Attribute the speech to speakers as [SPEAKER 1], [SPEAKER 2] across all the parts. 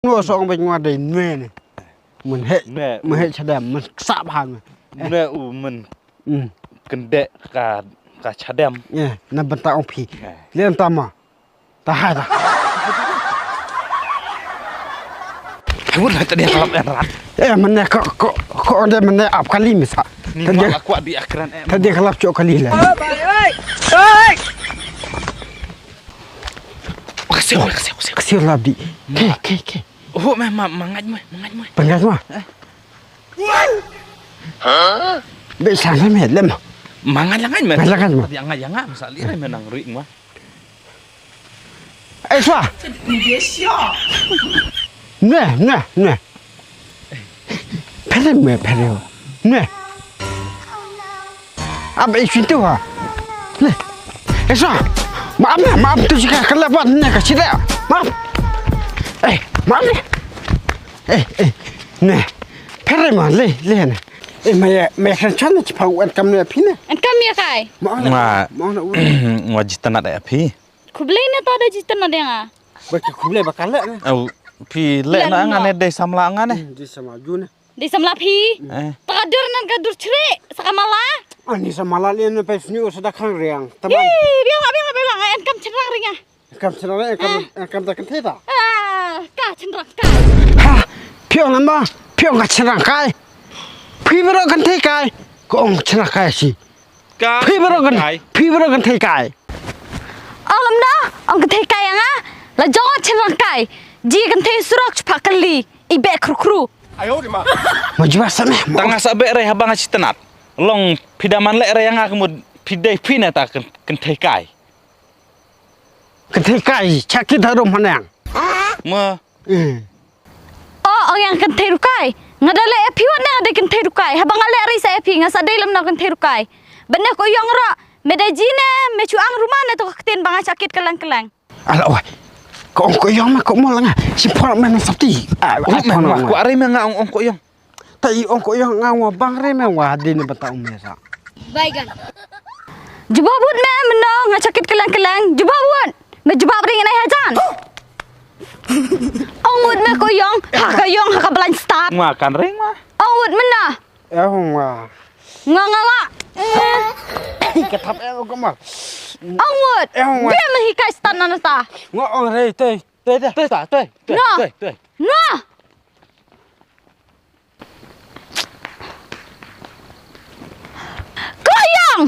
[SPEAKER 1] Ngô xong bên ngoài đây nuê này mình hệ chả đẹp mình sạp hàng
[SPEAKER 2] nuê u mình cần đệ cả chả đẹp
[SPEAKER 1] nằm bên ta ông phì liên tâm à ta hai ta
[SPEAKER 2] Hewul tadi kalap erat.
[SPEAKER 1] Mana kok ada mana ap kali misal.
[SPEAKER 2] Tadi aku di akhiran
[SPEAKER 1] Tadi kalap cok kali lah. Kasih lah di. Ke.
[SPEAKER 2] Oh, mangaj mah.
[SPEAKER 1] Panggil mah. Bisa nama lem.
[SPEAKER 2] Mangaj langan mah.
[SPEAKER 1] Langan mah.
[SPEAKER 2] Tadi angaj misal ini menang ring mah.
[SPEAKER 1] Swa.
[SPEAKER 3] 你别笑。
[SPEAKER 1] Nè. Pere. Nè. Apa isu itu ha? Nè. Swa. Maaf tu jika kelebihan ni kasih dah. Maaf. Maaf ni. Nè. Pere mah le ni. Mày khăn chán chỉ phao ăn cam này phi nè.
[SPEAKER 4] Ăn cam ya kai?
[SPEAKER 1] Mau nak
[SPEAKER 2] Wajitan ada api.
[SPEAKER 4] Kublai ni tu ada jitan ada yang ah.
[SPEAKER 1] Bagi kublai bakal le.
[SPEAKER 2] Pi le na ngane dai samla ngane.
[SPEAKER 1] Di sama jun.
[SPEAKER 4] Di samla pi. Takadur nan kadur ceri sakamala.
[SPEAKER 1] Ani sama la le pe sni sudah khang riang. Teman.
[SPEAKER 4] Biang an kam cerang ringa.
[SPEAKER 1] Kam senang kam tak kentai tak?
[SPEAKER 4] Ka cerang ka.
[SPEAKER 1] Ha, pion nama, pion kat cerang kai. Pi bero kentai kai. Kong cerang kai si. Pi bero kentai kai.
[SPEAKER 4] Alam dah, ang kentai kai yang ah. La jangan cerang kai. Ji kentai surak cepat kali. Ibe kru.
[SPEAKER 1] Majibah sana.
[SPEAKER 2] Tangah sabe re habang acitanat. Long pidaman le re yang aku pidai pina tak kentai kai.
[SPEAKER 1] Kentai kai, sakit harum mana yang?
[SPEAKER 2] Ma.
[SPEAKER 4] Oh, yang kentai rukai. Ngadale api wana ada kentai rukai. Habang ale ri sa api ngasa dalam na kentai rukai. Benar ko yang ra. Medajine, mecuang rumah na to ketin bang sakit kelang-kelang.
[SPEAKER 1] Alah oi. Kok yang mah kok mau lah si por mana sabti.
[SPEAKER 2] Aku ari mah ong ko yang.
[SPEAKER 1] Tai ong ko yang ngawa bang re mah wadi ni betau mesa.
[SPEAKER 4] Baigan. Jubabut meh menong ngacakit kelang-kelang. Jubabut. Menjubab ring nai hajan. Ongud meh koyong. Hakayong hakabelan start.
[SPEAKER 2] Makan ring mah.
[SPEAKER 4] Ongud menah.
[SPEAKER 1] Wah.
[SPEAKER 4] Nga.
[SPEAKER 1] Ketap ko mah.
[SPEAKER 4] Ongud. Dia menghikai start nanata.
[SPEAKER 1] Ngong re tei.
[SPEAKER 4] Nah. Koyong.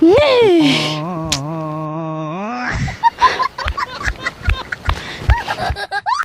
[SPEAKER 4] Nih.